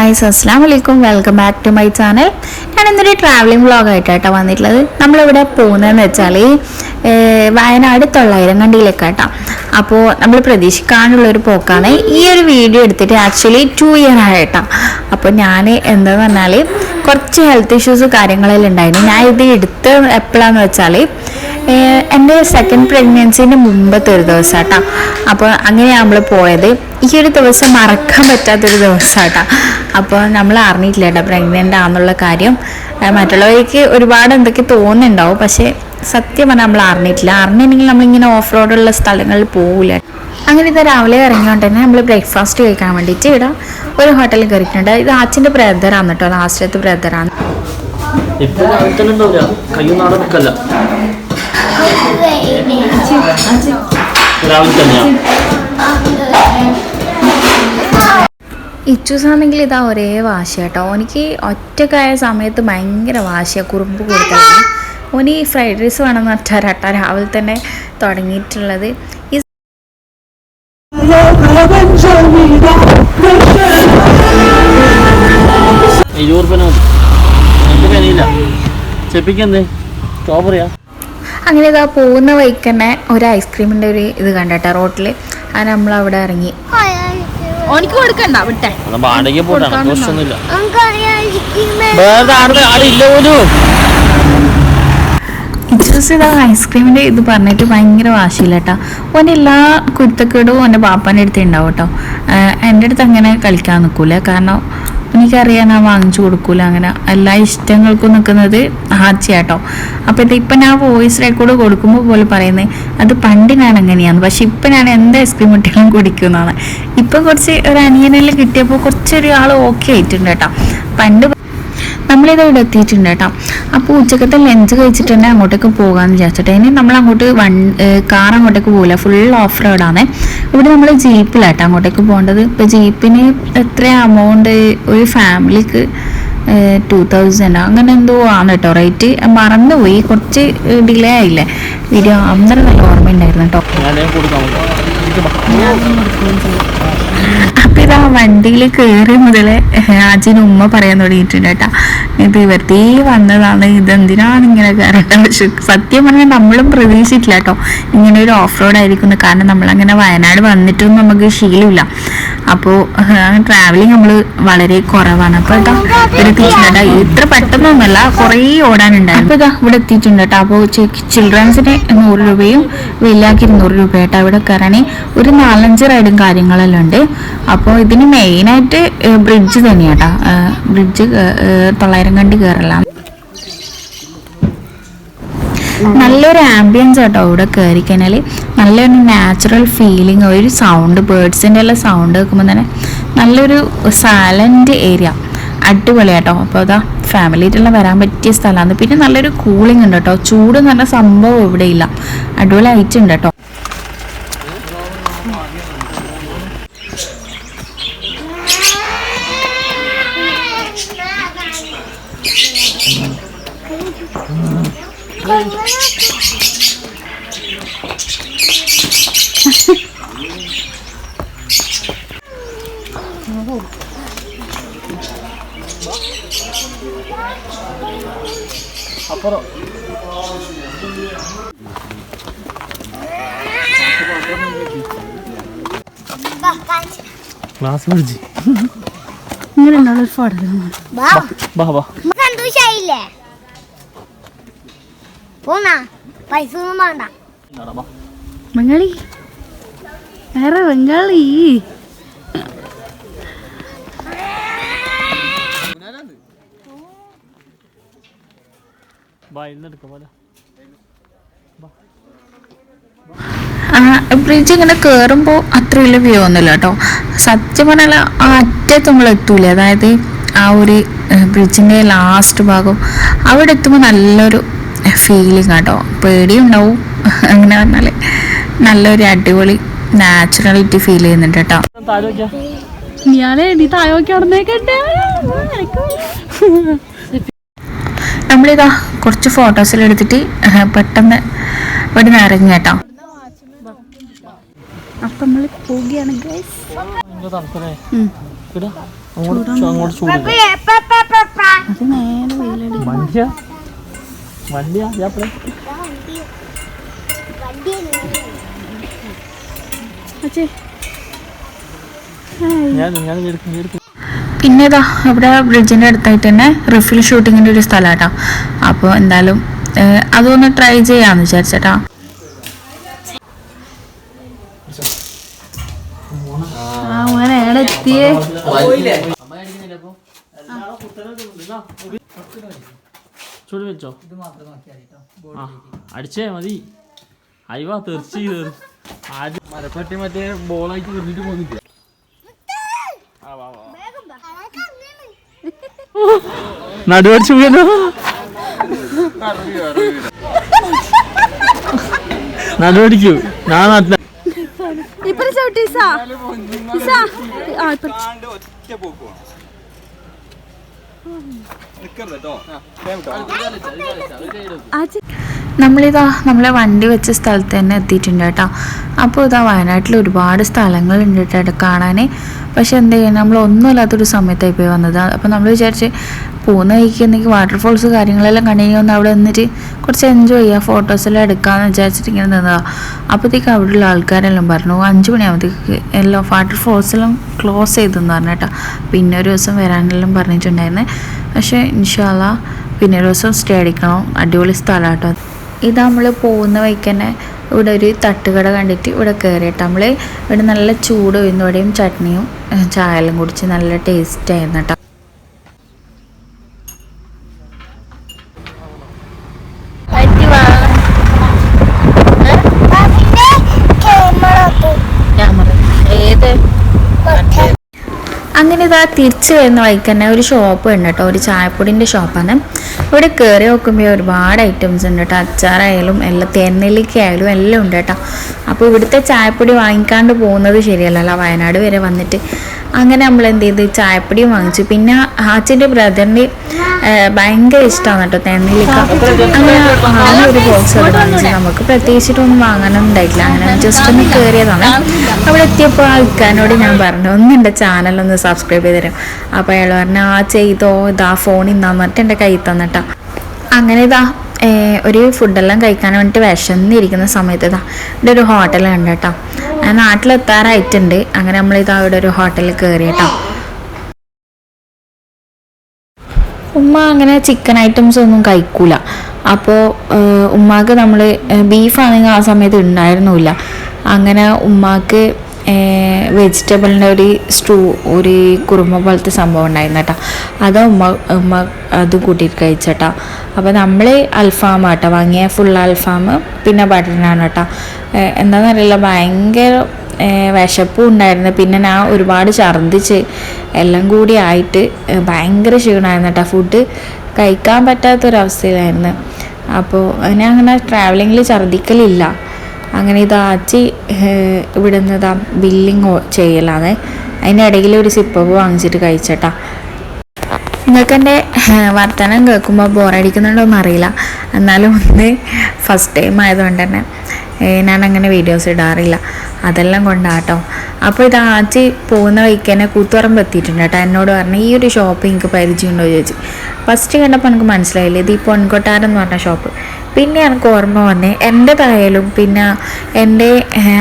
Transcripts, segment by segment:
Guys, അസ്സലാമു അലൈക്കും. Welcome back to my channel. ഞാൻ ഇന്നൊരു ട്രാവലിംഗ് വ്ളോഗായിട്ടാണ് വന്നിട്ടുള്ളത്. നമ്മളിവിടെ പോകുന്നതെന്ന് വെച്ചാൽ വയനാട് 900 കണ്ടിയിലേക്കാട്ടോ. അപ്പോൾ നമ്മൾ പ്രതീക്ഷിക്കാനുള്ളൊരു പോക്കാണ്. ഈ ഒരു വീഡിയോ എടുത്തിട്ട് ആക്ച്വലി 2 ഇയർ ആയിട്ടോ. അപ്പോൾ ഞാൻ എന്താന്ന് പറഞ്ഞാൽ കുറച്ച് ഹെൽത്ത് ഇഷ്യൂസ് കാര്യങ്ങളെല്ലാം ഉണ്ടായിരുന്നു. ഞാൻ ഇത് എടുത്ത് എപ്പോഴാന്ന് വെച്ചാൽ എൻ്റെ സെക്കൻഡ് പ്രഗ്നൻസിൻ്റെ മുമ്പത്തെ ഒരു ദിവസം കേട്ടോ. അപ്പോൾ അങ്ങനെയാണ് നമ്മൾ പോയത്. ഈ ഒരു ദിവസം മറക്കാൻ പറ്റാത്തൊരു ദിവസമാട്ടോ. അപ്പോൾ നമ്മൾ അറിഞ്ഞിട്ടില്ല കേട്ടോ പ്രഗ്നൻ്റ് ആണെന്നുള്ള കാര്യം. മറ്റുള്ളവർക്ക് ഒരുപാട് എന്തൊക്കെ തോന്നുന്നുണ്ടാവും, പക്ഷേ സത്യം പറഞ്ഞാൽ നമ്മൾ അറിഞ്ഞിട്ടില്ല. അറിഞ്ഞിട്ടുണ്ടെങ്കിൽ നമ്മളിങ്ങനെ ഓഫ് റോഡുള്ള സ്ഥലങ്ങളിൽ പോകില്ല. അങ്ങനെ ഇത് രാവിലെ ഇറങ്ങിയോണ്ട് തന്നെ നമ്മൾ ബ്രേക്ക്ഫാസ്റ്റ് കഴിക്കാൻ വേണ്ടിയിട്ട് ഇവിടെ ഒരു ഹോട്ടലിൽ കയറിയിട്ടുണ്ട്. ഇത് അച്ഛൻ്റെ ബ്രദറാണ് കേട്ടോ, ലാസ്റ്റത്തെ ബ്രദറാണ്. ഇച്ചൂസാണെങ്കിൽ ഇതാ ഒരേ വാശി കേട്ടോ. എനിക്ക് ഒറ്റക്കായ സമയത്ത് ഭയങ്കര വാശിയാണ്, കുറുമ്പ് കൊടുത്തതാണ്. ഓന് ഈ ഫ്രൈഡ് റൈസ് വേണമെന്ന് പറഞ്ഞാൽ രാവിലെ തന്നെ തുടങ്ങിയിട്ടുള്ളത്. അങ്ങനെ ഇതാ പോകുന്ന വഴിക്ക് തന്നെ ഒരു ഐസ്ക്രീമിൻ്റെ ഒരു ഇത് കണ്ടട്ടോ റോട്ടിൽ. അത് നമ്മളവിടെ ഇറങ്ങി. ഓനിക്ക് കൊടുക്കണ്ട വിട്ടെ. ഇച്ചൂസ് ഇതാ ഐസ്ക്രീമിൻ്റെ ഇത് പറഞ്ഞിട്ട് ഭയങ്കര വാശിയില്ല കേട്ടോ. ഓൻ്റെ എല്ലാ കുരുത്തക്കേടും എൻ്റെ പാപ്പാൻ്റെ അടുത്ത് ഉണ്ടാവും കേട്ടോ. എൻ്റെ അടുത്ത് അങ്ങനെ കളിക്കാൻ നിൽക്കൂല, കാരണം എനിക്കറിയാൻ ഞാൻ വാങ്ങിച്ചു കൊടുക്കൂല. അങ്ങനെ എല്ലാ ഇഷ്ടങ്ങൾക്കും നിൽക്കുന്നത് ആച്ചിയാട്ടോ. അപ്പോൾ ഇപ്പം ഞാൻ വോയിസ് റെക്കോർഡ് കൊടുക്കുമ്പോൾ പോലെ പറയുന്നത് അത് പണ്ട് ഞാൻ അങ്ങനെയാണ്, പക്ഷെ ഇപ്പം ഞാൻ എന്ത് ഐസ്ക്രീം കുട്ടികളും കുടിക്കുന്നതാണ്. ഇപ്പം കുറച്ച് ഒരു അനിയനെല്ലാം കിട്ടിയപ്പോൾ കുറച്ചൊരു ആൾ ഓക്കെ ആയിട്ടുണ്ട് കേട്ടോ. പണ്ട് നമ്മളിത് ഇവിടെ എത്തിയിട്ടുണ്ട് കേട്ടോ. അപ്പോൾ ഉച്ചക്കത്തെ ലഞ്ച് കഴിച്ചിട്ട് തന്നെ അങ്ങോട്ടേക്ക് പോകാമെന്ന് വിചാരിച്ചിട്ട് ഇനി നമ്മൾ അങ്ങോട്ട് കാർ അങ്ങോട്ടേക്ക് പോകില്ല, ഫുൾ ഓഫ് റോഡാണ്. ഇവിടെ നമ്മൾ ജീപ്പിലാട്ടോ അങ്ങോട്ടേക്ക് പോകേണ്ടത്. ഇപ്പോൾ ജീപ്പിന് എത്ര എമൗണ്ട് ഒരു ഫാമിലിക്ക് 2000 അങ്ങനെ എന്തോ ആണ് കേട്ടോ റേറ്റ്. മറന്നുപോയി, കുറച്ച് ഡിലേ ആയില്ലേ വീഡിയോ. അന്നേരം നല്ല ഓർമ്മയുണ്ടായിരുന്നു കേട്ടോ. അപ്പം ഇതാ വണ്ടിയിൽ കയറി മുതലേ അജിന് ഉമ്മ പറയാൻ തുടങ്ങിയിട്ടുണ്ട് കേട്ടോ. ഇത് വെറുതെ വന്നതാണ്, ഇതെന്തിനാണ് ഇങ്ങനെ കയറേണ്ടത്. പക്ഷെ സത്യം പറഞ്ഞാൽ നമ്മളും പ്രതീക്ഷിച്ചിട്ടില്ല കേട്ടോ ഇങ്ങനെ ഒരു ഓഫ് റോഡ് ആയിരിക്കുന്നു. കാരണം നമ്മളങ്ങനെ വയനാട് വന്നിട്ടൊന്നും നമുക്ക് ശീലമില്ല. അപ്പോൾ ട്രാവലിങ് നമ്മൾ വളരെ കുറവാണ്. അപ്പോൾ ഇതാ ഇവിടെ എത്തിയിട്ടുണ്ട്. ഇത്ര പെട്ടെന്നൊന്നുമല്ല, കുറേ ഓടാനുണ്ടായിരുന്നു. അപ്പോൾ ഇതാ ഇവിടെ എത്തിയിട്ടുണ്ട് കേട്ടോ. അപ്പോൾ ചിൽഡ്രൻസിന് 100 രൂപയും വലിയാക്കി 200 രൂപ കേട്ടോ. ഇവിടെ കയറാൻ ഒരു 4-5 റൈഡും കാര്യങ്ങളെല്ലാം ഉണ്ട്. അപ്പോൾ ഇതിന് മെയിനായിട്ട് ബ്രിഡ്ജ് തന്നെയാട്ടോ. ബ്രിഡ്ജ് 900 കണ്ടി കയറലാണ്. നല്ലൊരു ആംബിയൻസ് കേട്ടോ ഇവിടെ കയറി കഴിഞ്ഞാൽ. നല്ലൊരു നാച്ചുറൽ ഫീലിംഗ്, ഒരു സൗണ്ട്, ബേർഡ്സിൻ്റെ എല്ലാം സൗണ്ട് കേൾക്കുമ്പോൾ തന്നെ നല്ലൊരു സൈലൻറ്റ് ഏരിയ, അടിപൊളിയാട്ടോ. അപ്പോൾ അതാ ഫാമിലിയായിട്ടുള്ള വരാൻ പറ്റിയ സ്ഥലമാണ്. പിന്നെ നല്ലൊരു കൂളിംഗ് ഉണ്ട് കേട്ടോ. ചൂട് എന്ന് പറഞ്ഞ സംഭവം ഇവിടെ ഇല്ല, അടിപൊളി ആയിട്ടുണ്ട് കേട്ടോ. സന്തോഷായില്ലേ? പോന്നാ പൈസ ഒന്നും വേണ്ട. ബംഗാളി വേറെ ബംഗാളി ബ്രിഡ്ജ് ഇങ്ങനെ കയറുമ്പോൾ അത്ര വലിയ വ്യൂ ഒന്നുമില്ല കേട്ടോ. സത്യം പറഞ്ഞാൽ ആ അറ്റത്ത് നമ്മൾ എത്തൂല, അതായത് ആ ഒരു ബ്രിഡ്ജിൻ്റെ ലാസ്റ്റ് ഭാഗം അവിടെ എത്തുമ്പോൾ നല്ലൊരു ഫീലിംഗ് കേട്ടോ. പേടിയുണ്ടാവും, അങ്ങനെ പറഞ്ഞാൽ നല്ലൊരു അടിപൊളി നാച്ചുറാലിറ്റി ഫീൽ ചെയ്യുന്നുണ്ട് കേട്ടോ. നമ്മളിതാ കുറച്ച് ഫോട്ടോസിൽ എടുത്തിട്ട് പെട്ടെന്ന് ഇവിടെ നിന്ന് ഇറങ്ങി കേട്ടോ. അപ്പം നമ്മൾ പോവുകയാണ് ഗൈസ്. അങ്ങോട്ട് ചൂട് അത് നേരെ വെയിലടി. വണ്ടിയാ ഞാൻ എടുക്കും. പിന്നെ ഇതാ ഇവിടെ ബ്രിഡ്ജിൻ്റെ അടുത്തായിട്ട് തന്നെ റിഫിൽ ഷൂട്ടിങ്ങിൻ്റെ ഒരു സ്ഥലം കേട്ടോ. അപ്പോൾ എന്തായാലും അതൊന്ന് ട്രൈ ചെയ്യാമെന്ന് വിചാരിച്ചേട്ടാ. എത്തിയേ ചൂട് വെച്ചോ അടിച്ചേ മതി. അയ്യോ തെറിച്ച് ആദ്യം മരപ്പറ്റി മറ്റേ ബോളായിട്ട് കറിഞ്ഞിട്ട് പോകുന്നില്ല. നടുവടിച്ചു പോയല്ലോ. നടുവടിക്കൂ ഞാൻ നാട്ടില നമ്മളെ വണ്ടി വെച്ച സ്ഥലത്ത് തന്നെ എത്തിയിട്ടുണ്ട് കേട്ടോ. അപ്പോൾ ഇതാ വയനാട്ടിൽ ഒരുപാട് സ്ഥലങ്ങളുണ്ട് കേട്ടോ കാണാൻ. പക്ഷെ എന്ത് ചെയ്യാൻ നമ്മൾ ഒന്നുമില്ലാത്തൊരു സമയത്തായി പോയി വന്നത്. അപ്പോൾ നമ്മൾ വിചാരിച്ച് പോകുന്ന വഴിക്ക് എന്തെങ്കിലും വാട്ടർഫോൾസ് കാര്യങ്ങളെല്ലാം കണ്ടിന്യൂ ഒന്ന് അവിടെ നിന്നിട്ട് കുറച്ച് എൻജോയ് ചെയ്യുക, ഫോട്ടോസെല്ലാം എടുക്കാമെന്ന് വിചാരിച്ചിട്ട് ഇങ്ങനെ നിന്നതാണ്. അപ്പോഴത്തേക്ക് അവിടെയുള്ള ആൾക്കാരെല്ലാം പറഞ്ഞു 5 മണിയാകുമ്പോഴത്തേക്ക് എല്ലാം വാട്ടർഫോൾസെല്ലാം ക്ലോസ് ചെയ്തെന്ന് പറഞ്ഞു കേട്ടോ. പിന്നെ ഒരു ദിവസം വരാനെല്ലാം പറഞ്ഞിട്ടുണ്ടായിരുന്നു. പക്ഷേ ഇൻഷാ അല്ലാ പിന്നെ ഒരു ദിവസം സ്റ്റേ അടിക്കണം. അടിപൊളി സ്ഥലം കേട്ടോ. ഇത് നമ്മൾ പോകുന്ന വഴിക്ക് തന്നെ ഇവിടെ ഒരു തട്ടുകട കണ്ടിട്ട് ഇവിടെ കയറിയിട്ട് നമ്മൾ ഇവിടെ നല്ല ചൂട് ഉഴുന്നുവടയും ചട്നിയും ചായയെല്ലാം കുടിച്ച് നല്ല ടേസ്റ്റ് ആയിരുന്നു കേട്ടോ. അങ്ങനെ ഇതാ തിരിച്ച് വരുന്ന വഴിക്ക് തന്നെ ഒരു ഷോപ്പ് ഉണ്ട് കേട്ടോ. ഒരു ചായപ്പൊടിൻ്റെ ഷോപ്പാണ്. ഇവിടെ കയറി നോക്കുമ്പോൾ ഒരുപാട് ഐറ്റംസ് ഉണ്ട് കേട്ടോ. അച്ചാറായാലും എല്ലാം തേനെല്ലിക്കയായാലും എല്ലാം ഉണ്ട് കേട്ടോ. അപ്പോൾ ഇവിടുത്തെ ചായപ്പൊടി വാങ്ങിക്കാണ്ട് പോകുന്നത് ശരിയല്ലല്ലോ, വയനാട് വരെ വന്നിട്ട്. അങ്ങനെ നമ്മൾ എന്ത് ചെയ്ത് ചായപ്പൊടിയും വാങ്ങിച്ചു. പിന്നെ ആച്ചിൻ്റെ ബ്രദറിന് ഭയങ്കര ഇഷ്ടമാണ് കേട്ടോ തേനെല്ലിക്ക. അങ്ങനെ ആ ഒരു ബോക്സ് അത് വാങ്ങിച്ചു. നമുക്ക് പ്രത്യേകിച്ചിട്ടൊന്നും വാങ്ങാനൊന്നും ഉണ്ടായിട്ടില്ല. അങ്ങനെ ജസ്റ്റ് ഒന്ന് കയറിയതാണ്. അവിടെ എത്തിയപ്പോൾ ആ ഇക്കാനോട് ഞാൻ പറഞ്ഞു എൻ്റെ ചാനലൊന്ന് സബ്സ്ക്രൈബ് ചെയ്ത് തരും. അപ്പോൾ അയാൾ പറഞ്ഞു ആ ചെയ്തോ, ഇതാ ഫോണിൽ നിന്നാന്ന് പറഞ്ഞിട്ട് എൻ്റെ കയ്യിൽ തന്നിട്ടാ. അങ്ങനെ ഇതാ ഒരു ഫുഡെല്ലാം കഴിക്കാൻ വേണ്ടിയിട്ട് വിശന്നിരിക്കുന്ന സമയത്ത് ഇതാ ഇവിടെ ഒരു ഹോട്ടൽ ഉണ്ട് കേട്ടോ. നാട്ടിലെത്താറായിട്ടുണ്ട്. അങ്ങനെ നമ്മളിതാ ഇവിടെ ഒരു ഹോട്ടലിൽ കയറി കേട്ടോ. ഉമ്മ അങ്ങനെ ചിക്കൻ ഐറ്റംസ് ഒന്നും കഴിക്കൂല. അപ്പോൾ ഉമ്മാക്ക് നമ്മൾ ബീഫാണെങ്കിൽ ആ സമയത്ത് ഉണ്ടായിരുന്നില്ല. അങ്ങനെ ഉമ്മാക്ക് വെജിറ്റബിളിൻ്റെ ഒരു സ്റ്റൂ, ഒരു കുറുമ പോലത്തെ സംഭവം ഉണ്ടായിരുന്നു കേട്ടോ. അത് ഉമ്മ അത് കൂട്ടിയിട്ട് കഴിച്ചേട്ടാ. അപ്പോൾ നമ്മൾ അൽഫാം കേട്ടോ വാങ്ങിയ, ഫുൾ അൽഫാം പിന്നെ ബട്ടർ നാൻ കേട്ടോ. എന്താണെന്നറിയില്ല ഭയങ്കര വിശപ്പും ഉണ്ടായിരുന്നു. പിന്നെ ഞാൻ ഒരുപാട് ഛർദ്ദിച്ച് എല്ലാം കൂടി ആയിട്ട് ഭയങ്കര ക്ഷീണമായിരുന്നു കേട്ടോ. ഫുഡ് കഴിക്കാൻ പറ്റാത്തൊരവസ്ഥയിലായിരുന്നു. അപ്പോൾ ഞാൻ അങ്ങനെ ട്രാവലിങ്ങിൽ ഛർദ്ദിക്കലില്ല. അങ്ങനെ ഇതാച്ചി ഇവിടെ നിന്ന് ഇതാ ബില്ലിങ് ചെയ്യലാണ്. അതിനിടയിൽ ഒരു സിപ്പപ്പ് വാങ്ങിച്ചിട്ട് കഴിച്ചേട്ടാ. നിങ്ങൾക്ക് എൻ്റെ വർത്തമാനം കേൾക്കുമ്പോൾ ബോറടിക്കുന്നുണ്ടോയെന്ന് അറിയില്ല. എന്നാലും ഒന്ന് ഫസ്റ്റ് ടൈം ആയതുകൊണ്ട് തന്നെ ഞാൻ അങ്ങനെ വീഡിയോസ് ഇടാറില്ല. അതെല്ലാം കൊണ്ടാട്ടോ. അപ്പോൾ ഇത് ആച്ചി പോകുന്ന വഴിക്ക് തന്നെ കൂത്തുപറമ്പ് എത്തിയിട്ടുണ്ട് കേട്ടോ. എന്നോട് പറഞ്ഞു ഈ ഒരു ഷോപ്പ് എനിക്ക് പരിചയമുണ്ടോ ചോദിച്ചു. ഫസ്റ്റ് കണ്ടപ്പോൾ എനിക്ക് മനസ്സിലായില്ലേ ഇത് ഈ പൊൻകൊട്ടാരം എന്ന് പറഞ്ഞ ഷോപ്പ്. പിന്നെ എനിക്ക് ഓർമ്മ വന്നേ എൻ്റെതായാലും പിന്നെ എൻ്റെ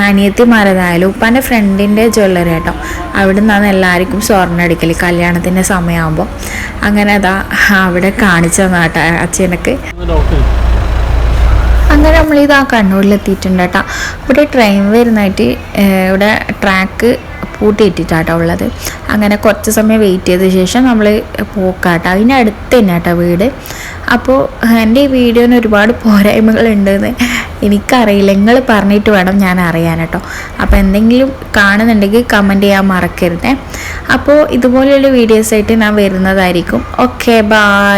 അനിയത്തിമാരതായാലും ഉപ്പാൻ്റെ ഫ്രണ്ടിൻ്റെ ജ്വല്ലറി കേട്ടോ. അവിടെ നിന്നാണ് എല്ലാവർക്കും സ്വർണ്ണം അടിക്കൽ കല്യാണത്തിൻ്റെ സമയമാകുമ്പോൾ. അങ്ങനെ അതാ അവിടെ കാണിച്ചു തന്ന കേട്ടോ അച്ഛനക്ക്. അങ്ങനെ നമ്മളിത് ആ കണ്ണൂരിലെത്തിയിട്ടുണ്ട് കേട്ടോ. ഇവിടെ ട്രെയിൻ വരുന്നതായിട്ട് ഇവിടെ ട്രാക്ക് പൂട്ടിയിട്ടിട്ടാട്ടോ ഉള്ളത്. അങ്ങനെ കുറച്ച് സമയം വെയിറ്റ് ചെയ്ത ശേഷം നമ്മൾ പോക്കാട്ടോ. അതിനടുത്ത് തന്നെ കേട്ടോ വീട്. അപ്പോൾ എൻ്റെ ഈ വീഡിയോന് ഒരുപാട് പോരായ്മകളുണ്ടെന്ന് എനിക്കറിയില്ല. നിങ്ങൾ പറഞ്ഞിട്ട് വേണം ഞാൻ അറിയാൻ കേട്ടോ. അപ്പോൾ എന്തെങ്കിലും കാണുന്നുണ്ടെങ്കിൽ കമൻറ്റ് ചെയ്യാൻ മറക്കരുതേ. അപ്പോൾ ഇതുപോലെയുള്ള വീഡിയോസായിട്ട് ഞാൻ വരുന്നതായിരിക്കും. Okay, by.